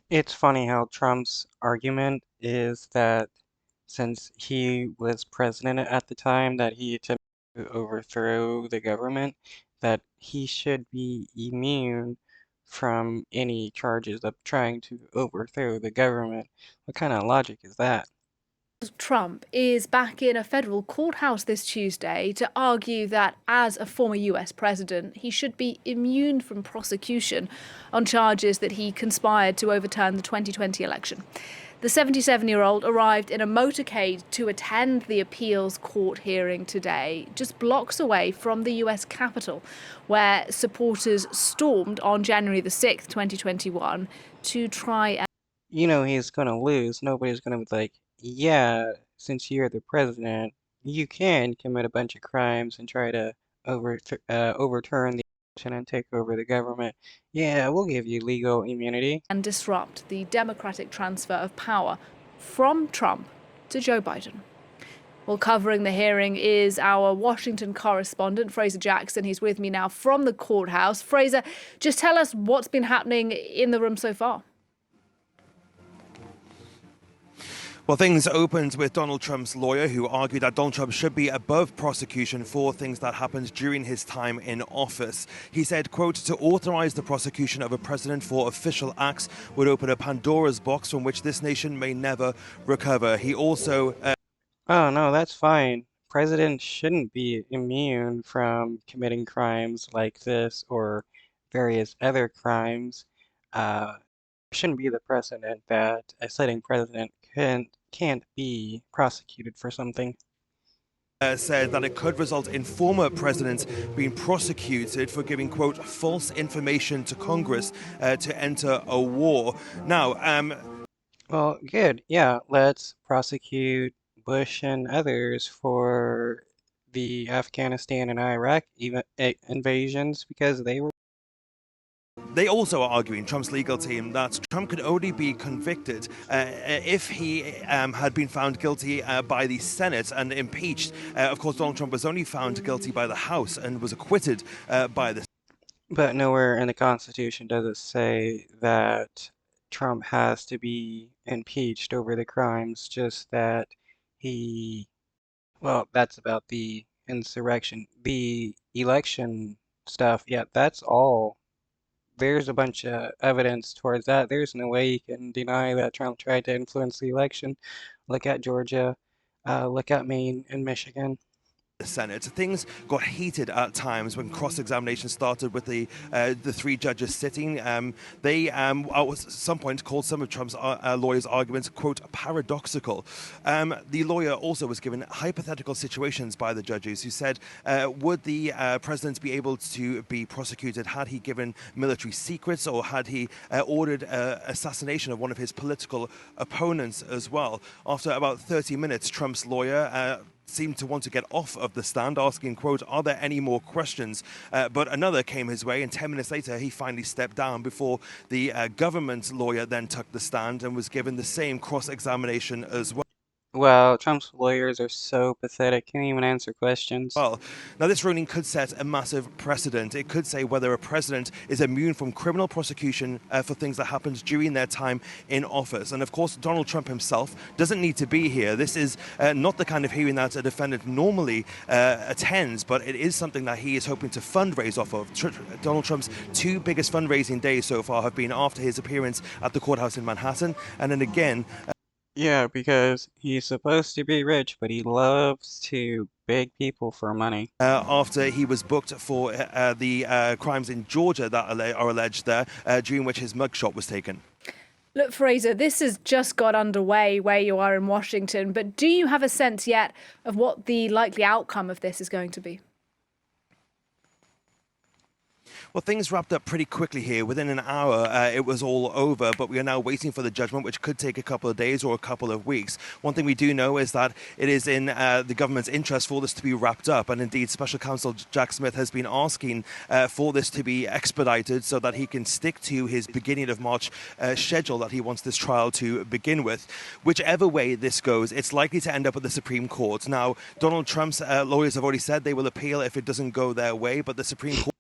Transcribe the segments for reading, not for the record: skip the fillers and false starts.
It's funny how Trump's argument is that since he was president at the time that he attempted to overthrow the government, that he should be immune from any charges of trying to overthrow the government. What kind of logic is that? Trump is back in a federal courthouse this Tuesday to argue that as a former US president, he should be immune from prosecution on charges that he conspired to overturn the 2020 election. The 77-year-old arrived in a motorcade to attend the appeals court hearing today, just blocks away from the US Capitol, where supporters stormed on January the 6th, 2021, to try and You know he's gonna lose. Nobody's gonna be like, yeah, since you're the president, you can commit a bunch of crimes and try to overturn the election and take over the government. Yeah, we'll give you legal immunity. disrupt the democratic transfer of power from Trump to Joe Biden. Well, covering the hearing is our Washington correspondent, Fraser Jackson. He's with me now from the courthouse. Fraser, just tell us what's been happening in the room so far. Well, things opened with Donald Trump's lawyer, who argued that Donald Trump should be above prosecution for things that happened during his time in office. He said, quote, to authorize the prosecution of a president for official acts would open a Pandora's box from which this nation may never recover. He also Oh no, that's fine. Presidents shouldn't be immune from committing crimes like this or various other crimes. Shouldn't be the precedent that a sitting president can't be prosecuted for something. said that it could result in former presidents being prosecuted for giving, quote, false information to Congress to enter a war. Now, Well, good. Yeah, let's prosecute Bush and others for the Afghanistan and Iraq invasions because they were. they also are arguing, Trump's legal team, that Trump could only be convicted if he had been found guilty by the Senate and impeached. Of course, Donald Trump was only found guilty by the House and was acquitted by the But nowhere in the Constitution does it say that Trump has to be impeached over the crimes, just that he, well, that's about the insurrection. The election stuff, yeah, that's all. There's a bunch of evidence towards that. There's no way you can deny that Trump tried to influence the election. Look at Georgia, look at Maine and Michigan. Senate. Things got heated at times when cross-examination started with the three judges sitting. They at some point called some of Trump's lawyers' arguments, quote, paradoxical. The lawyer also was given hypothetical situations by the judges who said, would the president be able to be prosecuted had he given military secrets or had he ordered assassination of one of his political opponents as well? After about 30 minutes, Trump's lawyer seemed to want to get off of the stand, asking, quote, are there any more questions? But another came his way, and 10 minutes later, he finally stepped down before the government lawyer then took the stand and was given the same cross-examination as well. Well, Trump's lawyers are so pathetic, can't even answer questions. Well, now this ruling could set a massive precedent. It could say whether a president is immune from criminal prosecution for things that happened during their time in office. And of course, Donald Trump himself doesn't need to be here. This is not the kind of hearing that a defendant normally attends, but it is something that he is hoping to fundraise off of. Donald Trump's two biggest fundraising days so far have been after his appearance at the courthouse in Manhattan, and then again Yeah, because he's supposed to be rich, but he loves to beg people for money. after he was booked for the crimes in Georgia that are alleged there, during which his mugshot was taken. Look, Fraser, this has just got underway where you are in Washington, but do you have a sense yet of what the likely outcome of this is going to be? Well, things wrapped up pretty quickly here. Within an hour, it was all over, but we are now waiting for the judgment, which could take a couple of days or a couple of weeks. One thing we do know is that it is in the government's interest for this to be wrapped up, and indeed, Special Counsel Jack Smith has been asking for this to be expedited so that he can stick to his beginning of March schedule that he wants this trial to begin with. Whichever way this goes, it's likely to end up at the Supreme Court. Now, Donald Trump's lawyers have already said they will appeal if it doesn't go their way, but the Supreme Court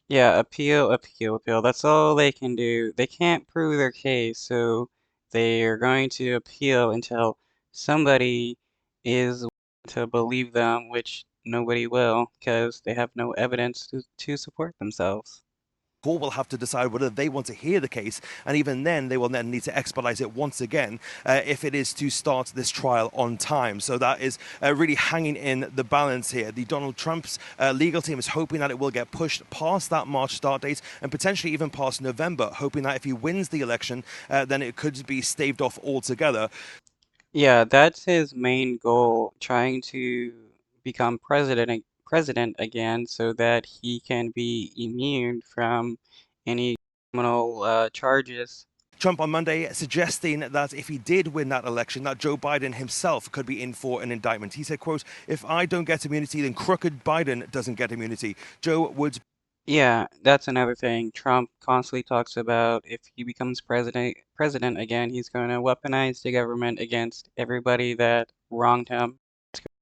Yeah, appeal, appeal, appeal. That's all they can do. They can't prove their case, so they're going to appeal until somebody is willing to believe them, which nobody will, because they have no evidence to support themselves. Court will have to decide whether they want to hear the case, and even then, they will then need to expedite it once again if it is to start this trial on time. So that is really hanging in the balance here. The Donald Trump's legal team is hoping that it will get pushed past that March start date and potentially even past November, hoping that if he wins the election, then it could be staved off altogether. Yeah, that's his main goal, trying to become president again so that he can be immune from any criminal charges. Trump on Monday suggesting that if he did win that election, that Joe Biden himself could be in for an indictment. He said, quote, "If I don't get immunity, then crooked Biden doesn't get immunity." Joe would Yeah, that's another thing. Trump constantly talks about if he becomes president again, he's going to weaponize the government against everybody that wronged him.